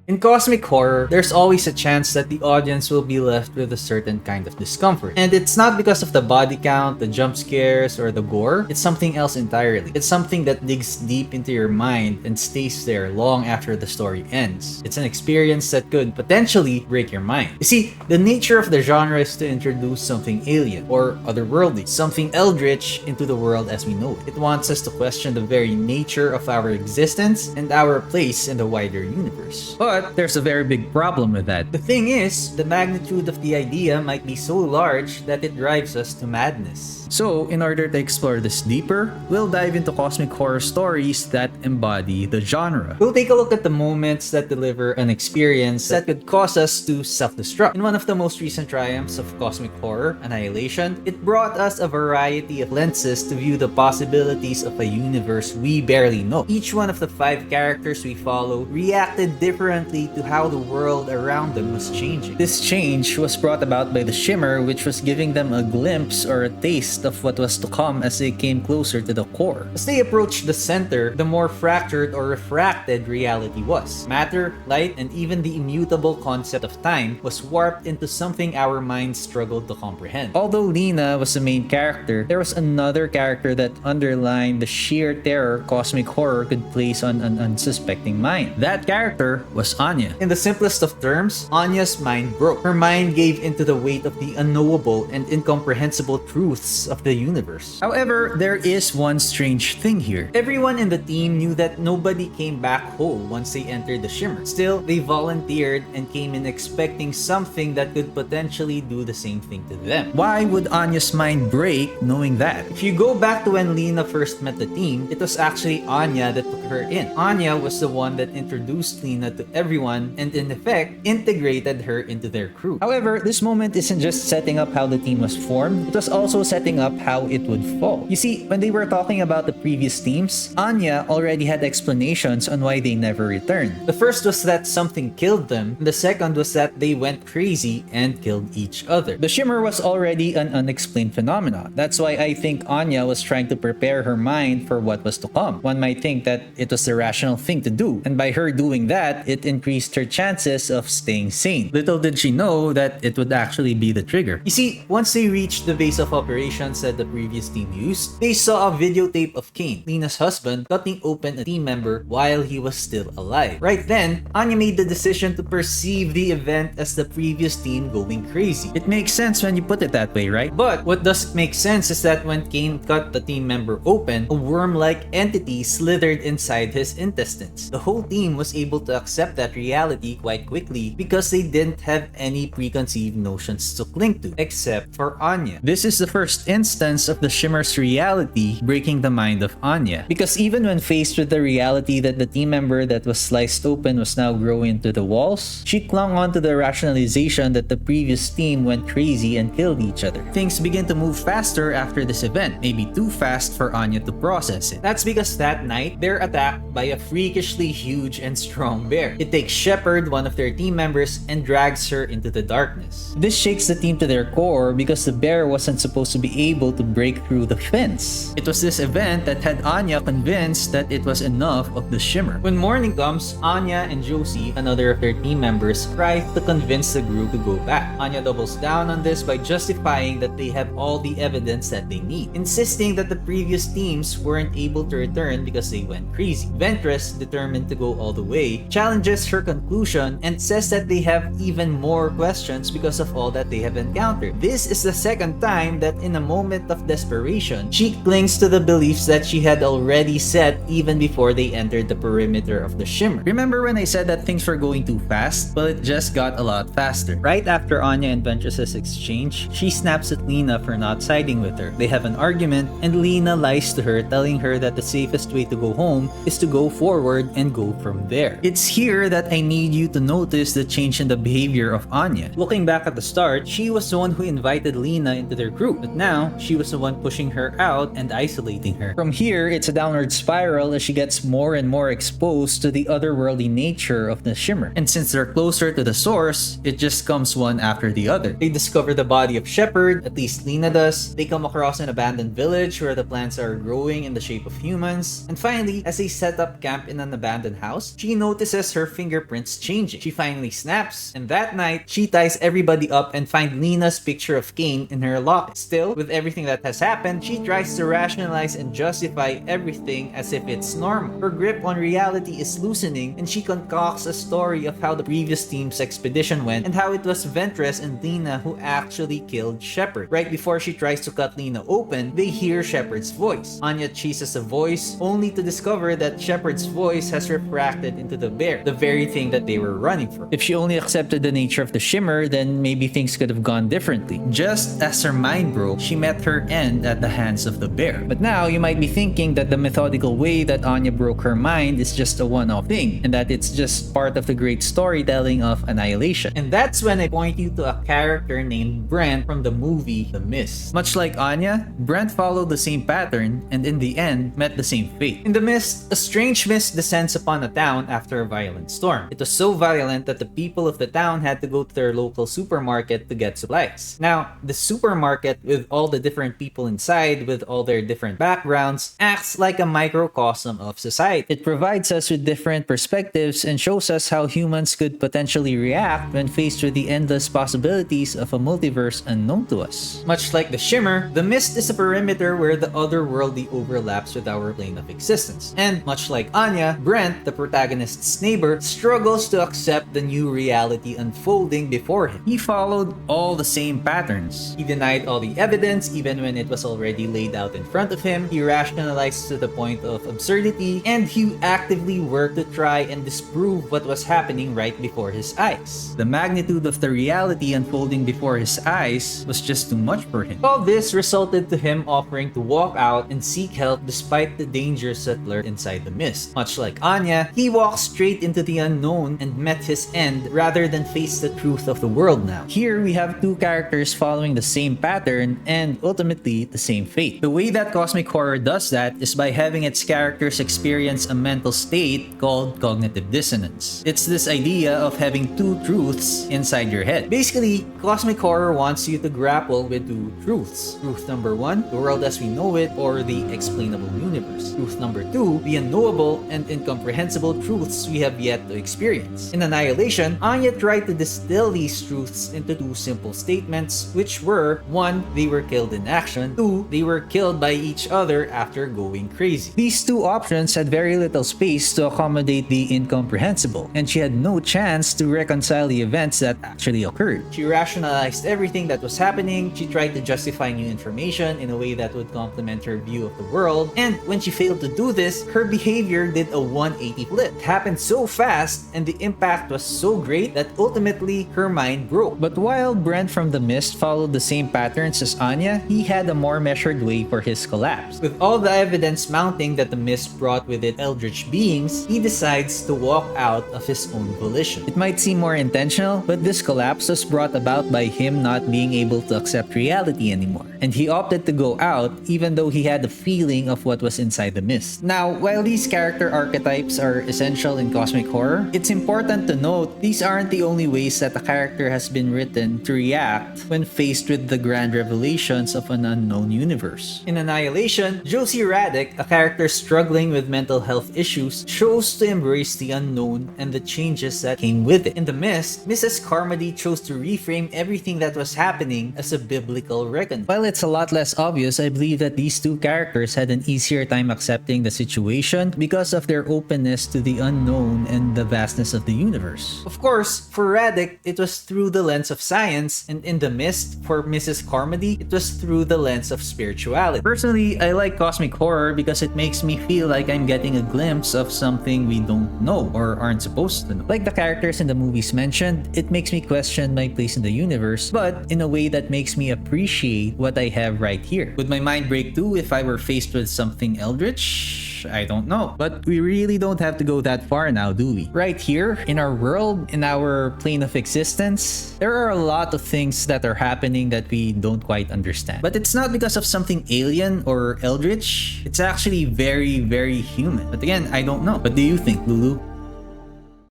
In cosmic horror, there's always a chance that the audience will be left with a certain kind of discomfort. And it's not because of the body count, the jump scares, or the gore. It's something else entirely. It's something that digs deep into your mind and stays there long after the story ends. It's an experience that could potentially break your mind. You see, the nature of the genre is to introduce something alien or otherworldly, something eldritch into the world as we know it. It wants us to question the very nature of our existence and our place in the wider universe. But there's a very big problem with that. The thing is, the magnitude of the idea might be so large that it drives us to madness. So, in order to explore this deeper, we'll dive into cosmic horror stories that embody the genre. We'll take a look at the moments that deliver an experience that could cause us to self-destruct. In one of the most recent triumphs of cosmic horror, Annihilation, it brought us a variety of lenses to view the possibilities of a universe we barely know. Each one of the 5 characters we follow reacted differently to how the world around them was changing. This change was brought about by the shimmer, which was giving them a glimpse or a taste of what was to come as they came closer to the core. As they approached the center, the more fractured or refracted reality was. Matter, light, and even the immutable concept of time was warped into something our minds struggled to comprehend. Although Lena was the main character, there was another character that underlined the sheer terror cosmic horror could place on an unsuspecting mind. That character was Anya. In the simplest of terms, Anya's mind broke. Her mind gave into the weight of the unknowable and incomprehensible truths of the universe. However, there is one strange thing here. Everyone in the team knew that nobody came back whole once they entered the shimmer. Still, they volunteered and came in expecting something that could potentially do the same thing to them. Why would Anya's mind break knowing that? If you go back to when Lena first met the team, it was actually Anya that took her in. Anya was the one that introduced Lena to everyone and in effect integrated her into their crew. However, this moment isn't just setting up how the team was formed, it was also setting up how it would fall. You see, when they were talking about the previous teams, Anya already had explanations on why they never returned. The first was that something killed them, and the second was that they went crazy and killed each other. The shimmer was already an unexplained phenomenon. That's why I think Anya was trying to prepare her mind for what was to come. One might think that it was the rational thing to do, and by her doing that, it increased her chances of staying sane. Little did she know that it would actually be the trigger. You see, once they reached the base of operations that the previous team used, they saw a videotape of Kane, Lena's husband, cutting open a team member while he was still alive. Right then, Anya made the decision to perceive the event as the previous team going crazy. It makes sense when you put it that way, right? But what doesn't make sense is that when Kane cut the team member open, a worm-like entity slithered inside his intestines. The whole team was able to accept that reality quite quickly because they didn't have any preconceived notions to cling to, except for Anya. This is the first instance of the shimmer's reality breaking the mind of Anya. Because even when faced with the reality that the team member that was sliced open was now growing into the walls, she clung on to the rationalization that the previous team went crazy and killed each other. Things begin to move faster after this event, maybe too fast for Anya to process it. That's because that night, they're attacked by a freakishly huge and strong bear. It takes Shepard, one of their team members, and drags her into the darkness. This shakes the team to their core because the bear wasn't supposed to be able to break through the fence. It was this event that had Anya convinced that it was enough of the shimmer. When morning comes, Anya and Josie, another of their team members, try to convince the group to go back. Anya doubles down on this by justifying that they have all the evidence that they need, insisting that the previous teams weren't able to return because they went crazy. Ventress, determined to go all the way, challenges her conclusion and says that they have even more questions because of all that they have encountered. This is the second time that in a moment of desperation, she clings to the beliefs that she had already set even before they entered the perimeter of the shimmer. Remember when I said that things were going too fast? Well, it just got a lot faster. Right after Anya and Ventress's exchange, she snaps at Lena for not siding with her. They have an argument, and Lena lies to her, telling her that the safest way to go home is to go forward and go from there. It's here that I need you to notice the change in the behavior of Anya. Looking back at the start, she was the one who invited Lena into their group, but now she was the one pushing her out and isolating her. From here, it's a downward spiral as she gets more and more exposed to the otherworldly nature of the shimmer. And since they're closer to the source, it just comes one after the other. They discover the body of Shepard, at least Lena does. They come across an abandoned village where the plants are growing in the shape of humans. And finally, as they set up camp in an abandoned house, she notices her fingerprints changing. She finally snaps, and that night, she ties everybody up and finds Nina's picture of Cain in her locket. Still, with everything that has happened, she tries to rationalize and justify everything as if it's normal. Her grip on reality is loosening, and she concocts a story of how the previous team's expedition went and how it was Ventress and Lena who actually killed Shepard. Right before she tries to cut Lena open, they hear Shepard's voice. Anya chases the voice, only to discover that Shepard's voice has refracted into the bear, the very thing that they were running for. If she only accepted the nature of the shimmer, then maybe things could have gone differently. Just as her mind broke, she met her end at the hands of the bear. But now, you might be thinking that the methodical way that Anya broke her mind is just a one-off thing, and that it's just part of the great storytelling of Annihilation. And that's when I point you to a character named Brent from the movie The Mist. Much like Anya, Brent followed the same pattern and in the end met the same fate. In The Mist, a strange mist descends upon a town after a violent storm. It was so violent that the people of the town had to go to their local supermarket to get supplies. Now, the supermarket, with all the different people inside, with all their different backgrounds, acts like a microcosm of society. It provides us with different perspectives and shows us how humans could potentially react when faced with the endless possibilities of a multiverse unknown to us. Much like the shimmer, the mist is a perimeter where the otherworldly overlaps with our plane of existence. And much like Anya, Brent, the protagonist's neighbor, struggles to accept the new reality unfolding before him. He followed all the same patterns. He denied all the evidence even when it was already laid out in front of him. He rationalized to the point of absurdity, and he actively worked to try and disprove what was happening right before his eyes. The magnitude of the reality unfolding before his eyes was just too much for him. All this resulted to him offering to walk out and seek help despite the dangers that lurked inside the mist. Much like Anya, he walked straight into the unknown and met his end rather than face the truth of the world now. Here we have two characters following the same pattern and ultimately the same fate. The way that cosmic horror does that is by having its characters experience a mental state called cognitive dissonance. It's this idea of having two truths inside your head. Basically, cosmic horror wants you to grapple with two truths. Truth number one, the world as we know it, or the explainable universe. Truth number two, the unknowable and incomprehensible truths we have yet to experience. In Annihilation, Anya tried to distill these truths into two simple statements, which were: one, they were killed in action; two, they were killed by each other after going crazy. These two options had very little space to accommodate the incomprehensible, and she had no chance to reconcile the events that actually occurred. She rationalized everything that was happening, she tried to justify new information in a way that would complement her view of the world, and when she failed to do this, her behavior did a 180 flip. It happened so fast, and the impact was so great that ultimately her mind broke. But while Brent from The Mist followed the same patterns as Anya, he had a more measured way for his collapse. With all the evidence mounting that the mist brought with it eldritch beings, he decides to walk out of his own volition. It might seem more intentional, but this collapse was brought about by him not being able to accept reality anymore. And he opted to go out even though he had the feeling of what was inside the mist. Now, while these character archetypes are essential in cosmic horror, it's important to note these aren't the only ways that a character has been written to react when faced with the grand revelations of an unknown universe. In Annihilation, Josie Radek, a character struggling with mental health issues, chose to embrace the unknown and the changes that came with it. In The Mist, Mrs. Carmody chose to reframe everything that was happening as a biblical reckoning. While it's a lot less obvious, I believe that these two characters had an easier time accepting the situation because of their openness to the unknown and the vastness of the universe. Of course, for Radek, it was through the lens of science, and in The Mist, for Mrs. Carmody, it was through the lens of spirituality. Personally, I like cosmic horror because it makes me feel like I'm getting a glimpse of something we don't know or aren't supposed to know. Like the characters in the movies mentioned, it makes me question my place in the universe, but in a way that makes me appreciate what I have right here. Would my mind break too if I were faced with something eldritch? I don't know. But we really don't have to go that far now, do we? Right here, in our world, in our plane of existence, there are a lot of things that are happening that we don't quite understand. But it's not because of something alien or eldritch. It's actually very, very human. But again, I don't know. What do you think, Lulu?